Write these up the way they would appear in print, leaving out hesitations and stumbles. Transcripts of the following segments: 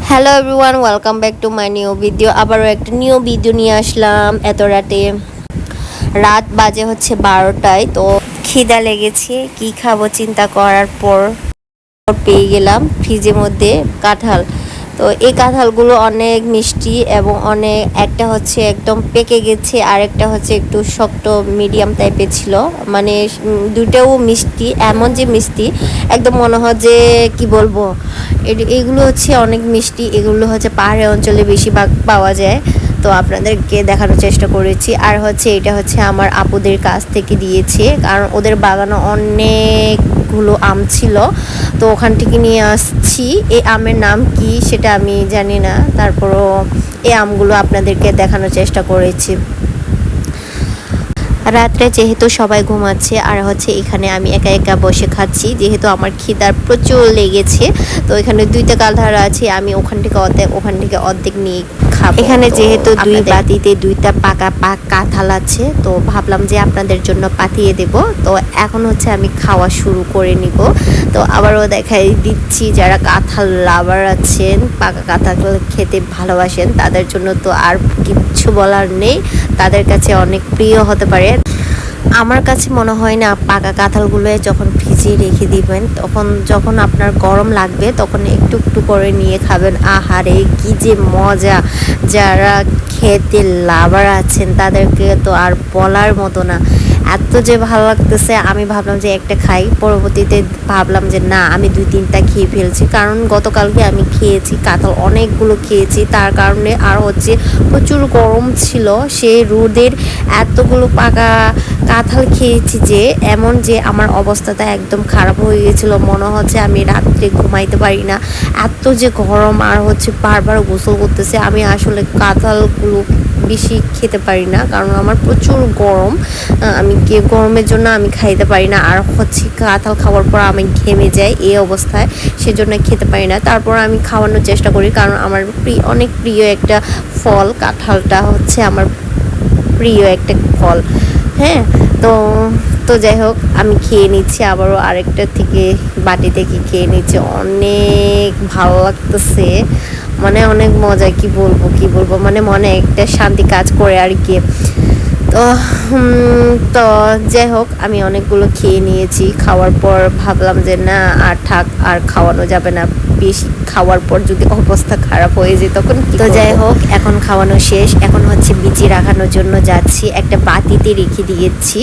Hello everyone, welcome back to my new video. আবারও একটা new video নিয়ে আসলাম এত রাতে। রাত বাজে হচ্ছে 12টায়। তো খিদা লেগেছে, কি খাবো চিন্তা করার পর পেয়ে গেলাম ফ্রিজের মধ্যে কাঁঠাল। তো এই কাঁঠালগুলো অনেক মিষ্টি এবং অনেক, একটা হচ্ছে একদম পেকে গেছে আর একটা হচ্ছে একটু শক্ত মিডিয়াম টাইপের ছিল। মানে দুটাও মিষ্টি, এমন যে মিষ্টি একদম মনে হয় যে কি বলবো, এগুলো হচ্ছে অনেক মিষ্টি। এগুলো হচ্ছে পাহাড়ি অঞ্চলে বেশিরভাগ পাওয়া যায়। তো আপনাদেরকে দেখানোর চেষ্টা করেছি। আর হচ্ছে এটা হচ্ছে আমার আপুদের কাছ থেকে দিয়েছে, কারণ ওদের বাগানে অনেকগুলো আম ছিল। তো ওখান থেকে নিয়ে আসছি। এই আমের নাম কি সেটা আমি জানি না, তারপরও এই আমগুলো আপনাদেরকে দেখানোর চেষ্টা করেছি। রাত্রে যেহেতু সবাই ঘুমাচ্ছে আর হচ্ছে এখানে আমি একা একা বসে খাচ্ছি, যেহেতু আমার খিদার প্রচুর লেগেছে। তো এখানে দুইটা কাঁঠাল আছে, আমি ওখান থেকে অর্ধেক নিয়ে খাবো। এখানে যেহেতু দুই বাটিতে দুইটা পাকা কাঁঠাল আছে, তো ভাবলাম যে আপনাদের জন্য পাঠিয়ে দেব। তো এখন হচ্ছে আমি খাওয়া শুরু করে নিব। তো আবারও দেখাই দিচ্ছি, যারা কাঁঠাল লাভার আছেন, পাকা কাঁঠাল খেতে ভালোবাসেন, তাদের জন্য তো আর কিচ্ছু বলার নেই। তাদের কাছে অনেক প্রিয় হতে পারে। আমার কাছে মনে হয় না, পাকা কাঁঠালগুলো যখন ফ্রিজে রেখে দিবেন, যখন আপনার গরম লাগবে তখন একটু একটু করে নিয়ে খাবেন। আহারে কি যে মজা! যারা খেতে লাভার আছেন তাদেরকে তো আর বলার মতো না। এত যে ভালো লাগতেছে, আমি ভাবলাম যে একটা খাই, পরবর্তীতে ভাবলাম যে না, আমি 2-3টা খেয়ে ফেলছি। কারণ গতকালকে আমি খেয়েছি কাঁঠাল, অনেকগুলো খেয়েছি। তার কারণে আর হচ্ছে প্রচুর গরম ছিল, সেই রোদের এতগুলো পাকা কাঁঠাল খেয়েছি যে এমন যে আমার অবস্থাটা একদম খারাপ হয়ে গেছিলো। মনে হচ্ছে আমি রাত্রে ঘুমাইতে পারি না, এত যে গরম। আর হচ্ছে বারবার গোসল করতেছে। আমি আসলে কাঁঠালগুলো বেশি খেতে পারি না, কারণ আমার প্রচুর গরম। আমি গরমের জন্য আমি খাইতে পারি না। আর হচ্ছে কাঁঠাল খাওয়ার পর আমি ঘেমে যাই এই অবস্থায়, সেজন্য খেতে পারি না। তারপর আমি খাওয়ানোর চেষ্টা করি, কারণ আমার অনেক প্রিয় একটা ফল। কাঁঠালটা হচ্ছে আমার প্রিয় একটা ফল। হ্যাঁ, তো তো যাই হোক, আমি খেয়ে নিচ্ছি আবারও আরেকটা থেকে বাটি থেকে খেয়ে নিচ্ছি। অনেক ভালো লাগতেছে, মানে অনেক মজা। কি বলবো, মানে মনে একটা শান্তি কাজ করে আর কি। তো তো যাই হোক, আমি অনেকগুলো খেয়ে নিয়েছি। খাওয়ার পর ভাবলাম যে না, আর থাক, আর খাওয়ানো যাবে না। বেশি খাওয়ার পর যদি অবস্থা খারাপ হয়ে যায় তখন তো যাই হোক, এখন খাওয়ানো শেষ। এখন হচ্ছে বিচি রাখানোর জন্য যাচ্ছি, একটা বাটিতে রেখে দিয়েছি।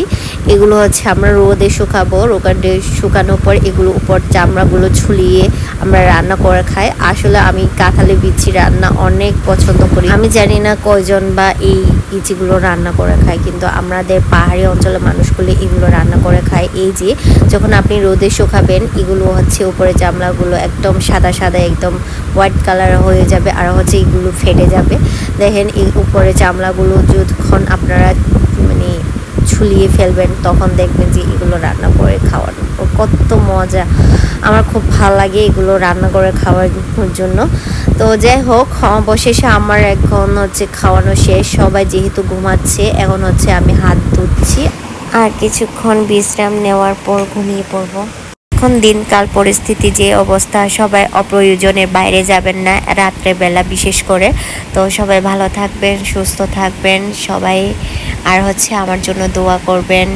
এগুলো হচ্ছে আমরা রোদে শুকাবো। রোদে শুকানোর পর এগুলো উপর চামড়াগুলো ছুলিয়ে আমরা রান্না করে খাই। আসলে আমি কাঁঠালের বিচি রান্না অনেক পছন্দ করি। আমি জানি না কয়জন বা এই বিচিগুলো রান্না করে খায়, কিন্তু আমাদের পাহাড়ি অঞ্চলের মানুষগুলো এগুলো রান্না করে খায়। এই যে যখন আপনি রোদে শুকাবেন, এগুলো হচ্ছে উপরে চামড়াগুলো একদম সাদা সাদা, একদম হোয়াইট কালার হয়ে যাবে, আর হচ্ছে এগুলো ফেটে যাবে। দেখেন, এই উপরে চামড়াগুলো যতক্ষণ আপনারা মানে ছুলিয়ে ফেলবেন, তখন দেখবেন যে এগুলো রান্না করে খাওয়ানো কত মজা। আমার খুব ভালো লাগে এগুলো রান্না করে খাওয়ার জন্য। তো যাই হোক, অবশেষে আমার এখন হচ্ছে খাওয়ানো শেষ। সবাই যেহেতু ঘুমাচ্ছে, এখন হচ্ছে আমি হাত ধুচ্ছি, আর কিছুক্ষণ বিশ্রাম নেওয়ার পর ঘুমিয়ে পড়বো। এখন দিনকাল পরিস্থিতি যে অবস্থা, সবাই অপ্রয়োজনের বাইরে যাবেন না রাত্রেবেলা বিশেষ করে। তো সবাই ভালো থাকবেন, সুস্থ থাকবেন সবাই। আর হচ্ছে আমার জন্য দোয়া করবেন।